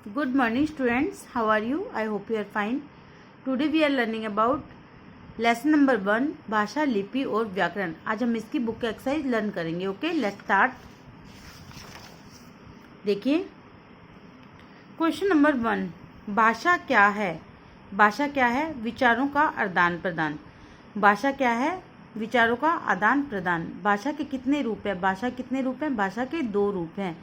Good morning students, how are you? I hope you are fine. Today we are learning about lesson number 1 भाषा, लिपि और व्याकरण. आज हम इसकी बुक का एक्सरसाइज लर्न करेंगे. Okay, let's start. देखिए क्वेश्चन नंबर 1, भाषा क्या है? भाषा क्या है? विचारों का आदान प्रदान. भाषा क्या है? विचारों का आदान प्रदान. भाषा के कितने रूप है? भाषा कितने रूप हैं? भाषा के 2 रूप हैं.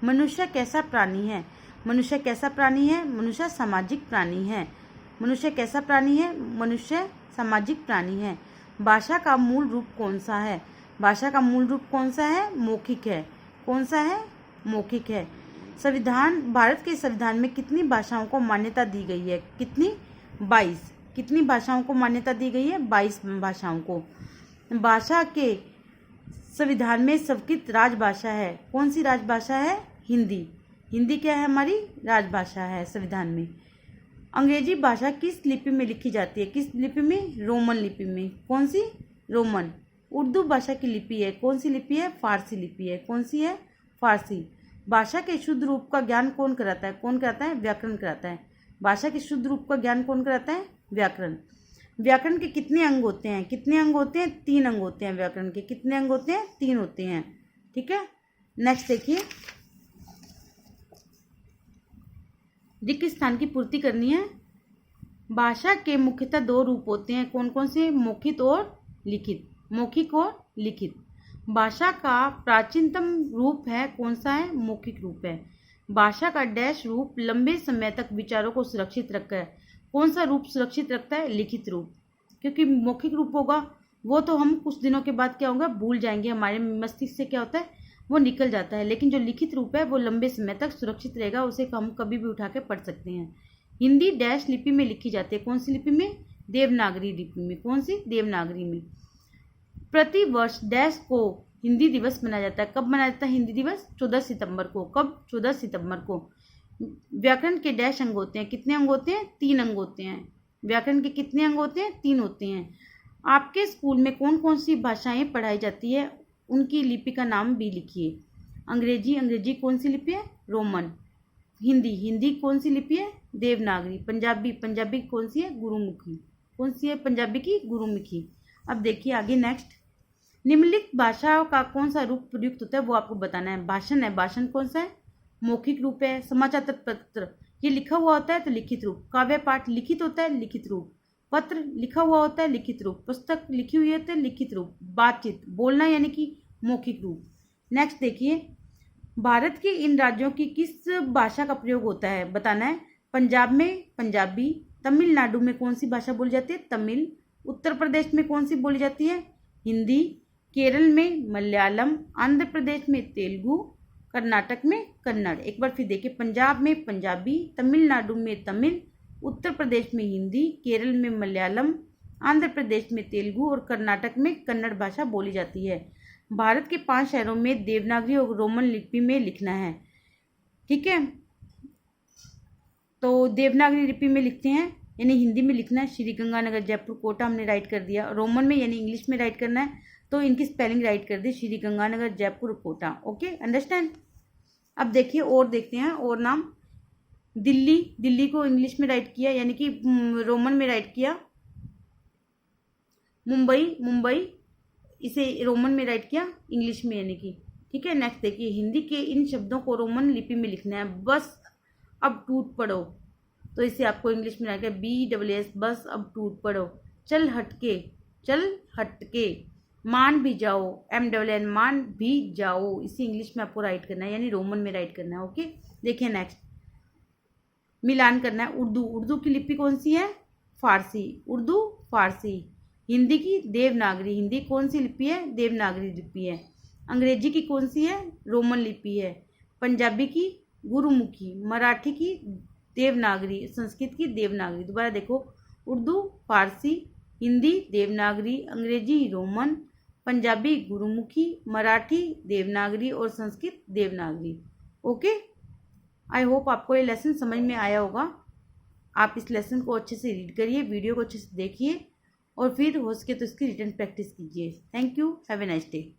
मनुष्य कैसा प्राणी है? मनुष्य कैसा प्राणी है? मनुष्य सामाजिक प्राणी है. मनुष्य कैसा प्राणी है? मनुष्य सामाजिक प्राणी है. भाषा का मूल रूप कौन सा है? भाषा का मूल रूप कौन सा है? मौखिक है. कौन सा है? मौखिक है. संविधान, भारत के संविधान में कितनी भाषाओं को मान्यता दी गई है? कितनी? 22. कितनी भाषाओं को मान्यता दी गई है? 22 भाषाओं को. भाषा के संविधान में स्वीकृत राजभाषा है. कौन सी राजभाषा है? हिंदी. हिंदी क्या है? हमारी राजभाषा है संविधान में. अंग्रेजी भाषा किस लिपि में लिखी जाती है? किस लिपि में? रोमन लिपि में. कौन सी? रोमन. उर्दू भाषा की लिपि है. कौन सी लिपि है? फारसी लिपि है. कौन सी है? फारसी. भाषा के शुद्ध रूप का ज्ञान कौन कराता है? कौन कराता है? व्याकरण कराता है. भाषा के शुद्ध रूप का ज्ञान कौन कराता है? व्याकरण. व्याकरण के कितने अंग होते हैं? कितने अंग होते हैं? 3 अंग होते हैं. व्याकरण के कितने अंग होते हैं? 3 होते हैं. ठीक है. नेक्स्ट देखिए, रिक्त स्थान की पूर्ति करनी है. भाषा के मुख्यतः 2 रूप होते हैं. कौन कौन से? मौखिक और लिखित. मौखिक और लिखित. भाषा का प्राचीनतम रूप है. कौन सा है? मौखिक रूप है. भाषा का डैश रूप लंबे समय तक विचारों को सुरक्षित रखता है. कौन सा रूप सुरक्षित रखता है? लिखित रूप. क्योंकि मौखिक रूप होगा वो तो हम कुछ दिनों के बाद क्या होगा? भूल जाएंगे. हमारे मस्तिष्क से क्या होता है? वो निकल जाता है. लेकिन जो लिखित रूप है वो लंबे समय तक सुरक्षित रहेगा. उसे हम कभी भी उठा के पढ़ सकते हैं. हिंदी डैश लिपि में लिखी जाती है. कौन सी लिपि में? देवनागरी लिपि में. कौन सी? देवनागरी में. प्रति वर्ष डैश को हिंदी दिवस मनाया जाता है. कब मनाया जाता है हिंदी दिवस? 14 सितंबर को. कब? 14 सितंबर को. व्याकरण के डैश अंग होते हैं. कितने अंग होते हैं? 3 अंग होते हैं. व्याकरण के कितने अंग होते हैं? 3 होते हैं. आपके स्कूल में कौन कौन सी भाषाएं पढ़ाई जाती है? उनकी लिपि का नाम भी लिखिए. अंग्रेजी, अंग्रेजी कौन सी लिपि है? रोमन. हिंदी, हिंदी कौन सी लिपि है? देवनागरी. पंजाबी, पंजाबी कौन सी है? गुरुमुखी. कौन सी है पंजाबी की? गुरुमुखी. अब देखिए आगे नेक्स्ट. निम्नलिखित भाषा का कौन सा रूप प्रयुक्त होता है वो आपको बताना है. भाषण है. भाषण कौन सा है? मौखिक रूप है. समाचार पत्र ये लिखा हुआ होता है तो लिखित रूप. काव्य पाठ लिखित होता है, लिखित रूप. पत्र लिखा हुआ होता है, लिखित रूप. पुस्तक लिखी हुई होती है, लिखित रूप. बातचीत, बोलना यानी कि मौखिक रूप. नेक्स्ट देखिए, भारत के इन राज्यों की किस भाषा का प्रयोग होता है बताना है. पंजाब में पंजाबी. तमिलनाडु में कौन सी भाषा बोली जाती है? तमिल. उत्तर प्रदेश में कौन सी बोली जाती है? हिंदी. केरल में मलयालम. आंध्र प्रदेश में तेलुगु. कर्नाटक में कन्नड़. एक बार फिर देखिए, पंजाब में पंजाबी, तमिलनाडु में तमिल, उत्तर प्रदेश में हिंदी, केरल में मलयालम, आंध्र प्रदेश में तेलुगु और कर्नाटक में कन्नड़ भाषा बोली जाती है. भारत के 5 शहरों में देवनागरी और रोमन लिपि में लिखना है. ठीक है, तो देवनागरी लिपि में लिखते हैं यानी हिंदी में लिखना है. श्री गंगानगर, जयपुर, कोटा हमने राइट कर दिया. रोमन में यानी इंग्लिश में राइट करना है तो इनकी स्पेलिंग राइट कर दी. श्री गंगानगर, जयपुर, कोटा. Okay, understand. अब देखिए और देखते हैं और नाम. दिल्ली, दिल्ली को इंग्लिश में राइट किया यानी कि रोमन में राइट किया. मुंबई, मुंबई इसे रोमन में राइट किया इंग्लिश में यानी कि. ठीक है. नेक्स्ट देखिए, हिंदी के इन शब्दों को रोमन लिपि में लिखना है. बस अब टूट पड़ो तो इसे आपको इंग्लिश में राइट किया BSS. बस अब टूट पड़ो. चल हटके, चल हटके. मान भी जाओ, MNN, मान भी जाओ. इसे इंग्लिश में आपको राइट करना है यानी रोमन में राइट करना है. ओके, देखिए नेक्स्ट. मिलान करना है. उर्दू, उर्दू की लिपि कौन सी है? फारसी. उर्दू फारसी. हिंदी की देवनागरी. हिंदी कौन सी लिपि है? देवनागरी लिपि है. अंग्रेजी की कौन सी है? रोमन लिपि है. पंजाबी की गुरुमुखी. मराठी की देवनागरी. संस्कृत की देवनागरी. दोबारा देखो, उर्दू फारसी, हिंदी देवनागरी, अंग्रेजी रोमन, पंजाबी गुरुमुखी, मराठी देवनागरी और Sanskrit Devanagari. Okay, I hope आपको ये लेसन समझ में आया होगा. आप इस लेसन को अच्छे से रीड करिए, वीडियो को अच्छे से देखिए और फिर हो सके तो इसकी रिटन प्रैक्टिस कीजिए. Thank you. Have a nice day.